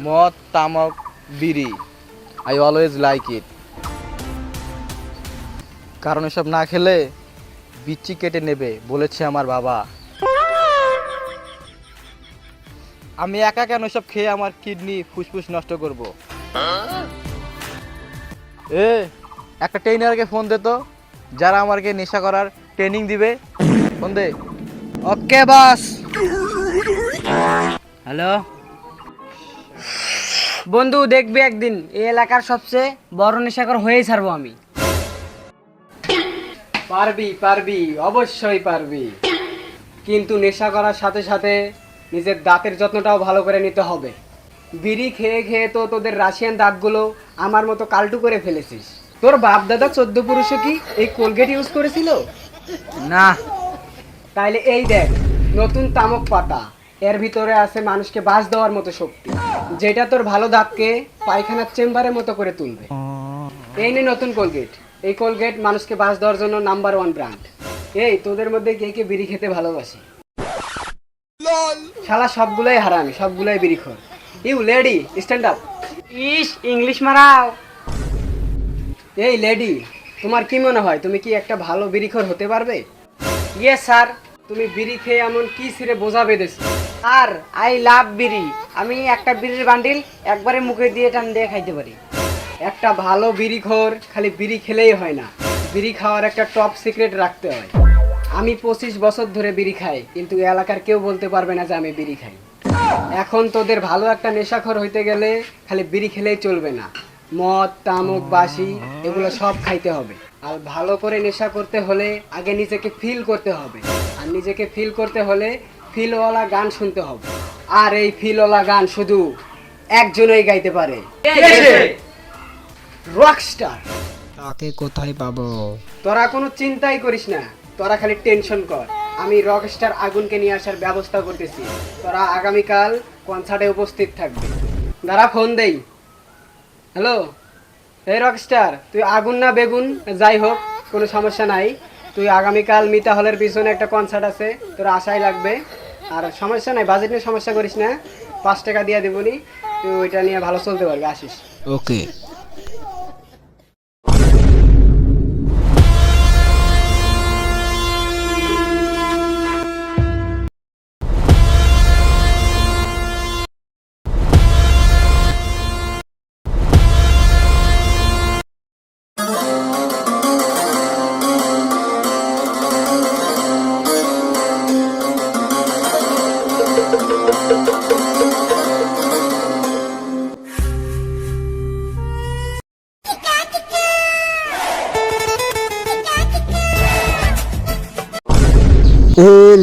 মদ, তামাক, বিড়ি। I always like it. কারণ এসব না খেলে বিচ্ছি কেটে নেবে বলেছে আমার বাবা। আমি একা কেন এসব খেয়ে আমার কিডনি ফুসফুস নষ্ট করব? একটা ট্রেনারকে ফোন দে তো, যারা আমাকে নেশা করার ট্রেনিং দিবে। ফোন দে। ওকে বস। হ্যালো বন্ধু, দেখবি একদিন এই এলাকার সবচেয়ে বড় নেশাখোর হয়েই ছাড়বো আমি। পারবি পারবি, অবশ্যই পারবি, কিন্তু নেশা করার সাথে সাথে নিজের দাঁতের যত্নটাও ভালো করে নিতে হবে। বিড়ি খেয়ে খেয়ে তো তোদের রাশিয়ান দাঁতগুলো আমার মতো কালটু করে ফেলেছিস। তোর বাপ দাদা 14 পুরুষও কি এই কোলগেট ইউজ করেছিল? না। তাইলে এই দেখ, নতুন তামক পাতা, এর ভিতরে আছে মানুষকে বাস দেওয়ার মতো শক্তি, যেটা তোর ভালো দাঁতকে পায়খানার চেম্বারের মতো করে তুলবে। এই নে নতুন কোলগেট। এই কোলগেট মানুষকে বাস দেওয়ার জন্য নাম্বার 1 ব্র্যান্ড। এই তোদের মধ্যে কে কে বিড়ি খেতে ভালোবাসে? শালা সবগুলাই হারামি, সবগুলাই বিড়িখোর। You lady, stand up. ইস, ইংলিশ মারাও। এই লেডি, তোমার কি মনে হয় তুমি কি একটা ভালো বিড়িখোর হতে পারবে? Yes sir. তুমি বিড়ি খেয়ে এমন কি ছিঁড়ে বোঝা বেঁধেছো? আর আই লাভ বিড়ি। আমি একটা বিড়ির বান্ডিল একবারে মুখে দিয়ে টান দিয়ে খাইতে পারি। একটা ভালো বিড়িখোর খালি বিড়ি খেলেই হয় না, বিড়ি খাওয়ার একটা টপ সিক্রেট রাখতে হয়। আমি 25 বছর ধরে বিড়ি খাই, কিন্তু এলাকার কেউ বলতে পারবে না যে আমি বিড়ি খাই। এখন তোদের ভালো একটা নেশাখোর হইতে গেলে খালি বিড়ি খেলেই চলবে না, মদ, তামাক, বাসি এগুলো সব খাইতে হবে। আর ভালো করে নেশা করতে হলে আগে নিজেকে ফিল করতে হবে, আর নিজেকে ফিল করতে হলে ফিলওয়ালা গান শুনতে হবে। আর এই ফিলওয়ালা গান শুধু একজনই গাইতে পারে, রকস্টার। তাকে কোথায় পাবো? তোরা কোনো চিন্তাই করিস না, তোরা খালি টেনশন কর। আমি রকস্টার আগুনকে নিয়ে আসার ব্যবস্থা করতেছি। তোরা আগামীকাল কনসার্টে উপস্থিত থাকবি। দাঁড়া, ফোন দেই। হ্যালো, এই রকস্টার, তুই আগুন না বেগুন যাই হোক কোনো সমস্যা নাই, তুই আগামীকাল মিতা হলের পিছনে একটা কনসার্ট আছে, তোর আশাই লাগবে। আর সমস্যা নাই, বাজেট নিয়ে সমস্যা করিস না, 5 টাকা দিয়ে দেবনি, তুই ওইটা নিয়ে ভালো চলতে পারবি, আসিস। ওকে।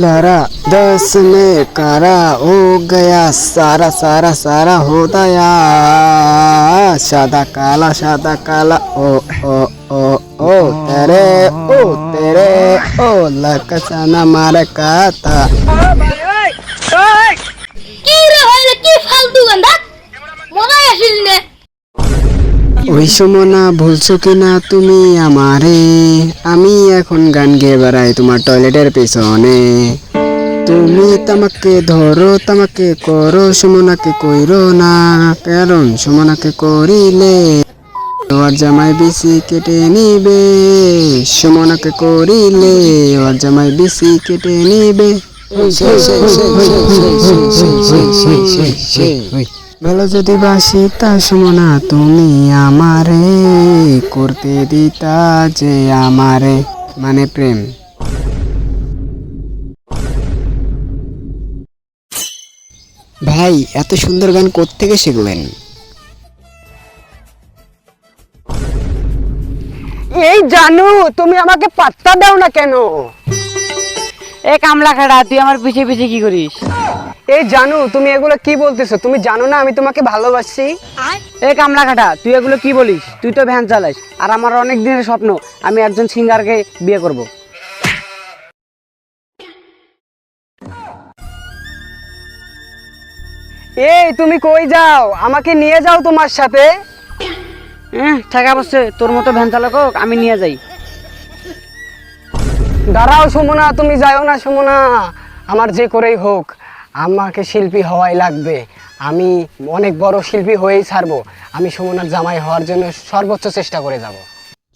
लरा 10 में कारा हो गया सारा सारा सारा होता या सादा काला ओ ओ ओ ओ तेरे ओ लकसाना मारे काता কি রে হইলে কি ফালতু গন্ধা মনে আসিল নে। ওই সমনা ভুলছো কিনা তুমি আমারে? আমি এখন গান গেয়ে বেড়াই তোমার টয়লেটের পেছনে। তুমি তামাকে ধরো তামাকে করো, সুমনাকে কইরো না, কারণ সুমনাকে করিলে ওর জামাই বেশি কেটে নিবে। সুমনাকে করিলে ওর জামাই বেশি কেটে নিবে। ভালো যদি বাসি তা সুমনা তুমি আমারে করতে দিতা যে আমারে, মানে প্রেম। ভাই এত সুন্দর গান কোত্থেকে শিখলেন? এই জানু, তুমি আমাকে পাত্তা দাও না কেন? এ কামলা খাড়া, তুই আমার পিছে পিছে কি করিস? এই জানু, তুমি এগুলো কি বলতেছো? তুমি জানো না আমি তোমাকে ভালোবাসি? এ কামলা খাটা, তুই এগুলো কি বলিস? তুই তো ভ্যান চালাস, আর আমার অনেক দিনের স্বপ্ন আমি একজন সিঙ্গারকে বিয়ে করব। এই তুমি কই যাও? আমাকে নিয়ে যাও তোমার সাথে। টাকা বসছে, তোর মতো ভ্যান চালক হোক, আমি নিয়ে যাই। দাঁড়াও সুমনা, তুমি যাও না সুমনা, আমার যে করেই হোক আমাকে শিল্পী হওয়াই লাগবে। আমি অনেক বড় শিল্পী হয়েই ছাড়বো। আমি সুমনার জামাই হওয়ার জন্য সর্বোচ্চ চেষ্টা করে যাব।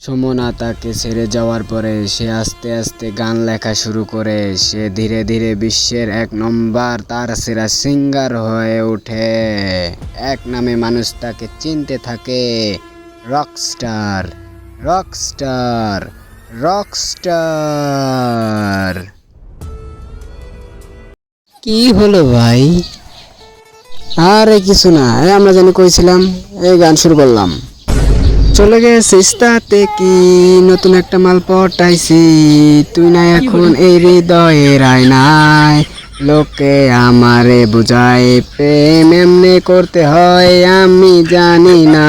সুমনা তাকে ছেড়ে যাওয়ার পরে সে আস্তে আস্তে গান লেখা শুরু করে। সে ধীরে ধীরে বিশ্বের 1 নম্বর তারসেরা সিঙ্গার হয়ে ওঠে। এক নামে মানুষ তাকে চিনতে থাকে, রকস্টার, রকস্টার, রকস্টার। কি হলো ভাই? আরে কিছু না, আমরা জানি কইছিলাম, এই গান শুরু করলাম। চলে গেছিস তাতে কি, নতুন একটা মাল পটাইছি, তুই না এখন এই হৃদয়ের আয়নায়। লোকে আমারে বুঝায় প্রেম এমনে করতে হয়, আমি জানি না।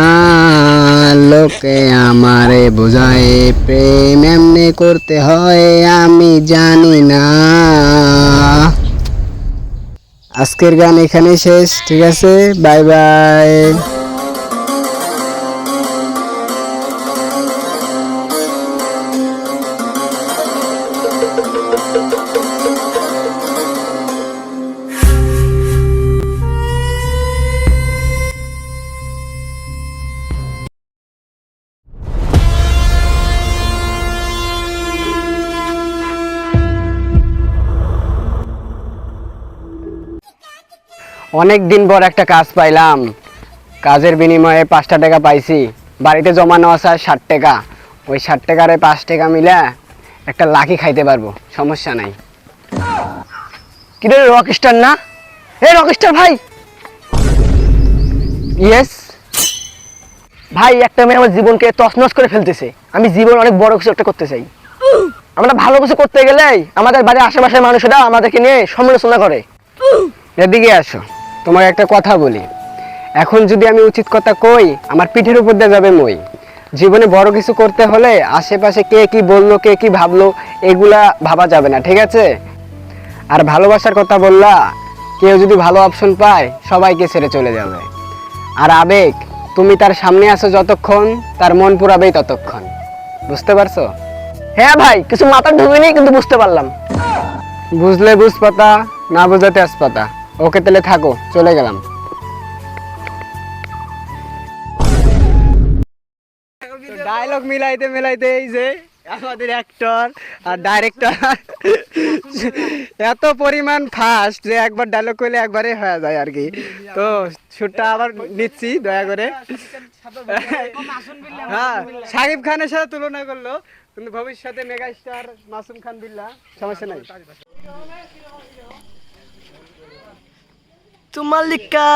লোকে আমারে বুঝায় প্রেম এমনে করতে হয়, আমি জানি না। আজকের গান এখানেই শেষ, ঠিক আছে, বাই বাই। অনেক দিন পর একটা কাজ পাইলাম। কাজের বিনিময়ে 5টা টাকা পাইছি। বাড়িতে জমানো আছে 60 টাকা। ওই 60 টাকার 5 টাকা মিলে একটা লাকি খাইতে পারবো, সমস্যা নাই। কিরে রকস্টার না? রকস্টার ভাই। ইয়েস ভাই, একটা মেয়ে আমার জীবনকে তছনছ করে ফেলতেছে। আমি জীবন অনেক বড় কিছু একটা করতে চাই। আমরা ভালো কিছু করতে গেলে আমাদের বাড়ির আশেপাশের মানুষেরা আমাদেরকে নিয়ে সমালোচনা করে। এদিকে আসো, তোমার একটা কথা বলি। এখন যদি আমি উচিত কথা কই, আমার পিঠের উপর দিয়ে যাবে মই। জীবনে বড় কিছু করতে হলে আশেপাশে কে কি বললো, কে কি ভাবলো, এগুলা ভাবা যাবে না, ঠিক আছে? আর ভালোবাসার কথা বললা, কেউ যদি ভালো অপশন পায় সবাইকে ছেড়ে চলে যাবে। আর আবেগ, তুমি তার সামনে আসো যতক্ষণ, তার মন পুরাবেই ততক্ষণ। বুঝতে পারছো? হ্যাঁ ভাই, কিছু মাথার ঢুকেনি, কিন্তু বুঝতে পারলাম। বুঝলে বুঝ পাতা, না বুঝাতে আস পাতা। ওকে তাহলে থাকো, চলে গেলাম। ডায়লগ মিলাইতে মিলাইতে এই যে আমাদের অ্যাক্টর আর ডাইরেক্টর এত পরিমাণ ফাস্ট যে একবার ডায়লগ করলে একবারে হয়ে যায় আর কি। তো শুটটা আবার নিচ্ছি দয়া করে। হ্যাঁ, শাকিব খানের সাথে তুলনা করলো, কিন্তু ভবিষ্যতে মেগা স্টার মাসুম খান বিল্লাহ, সমস্যা নাই। তোমার লিকা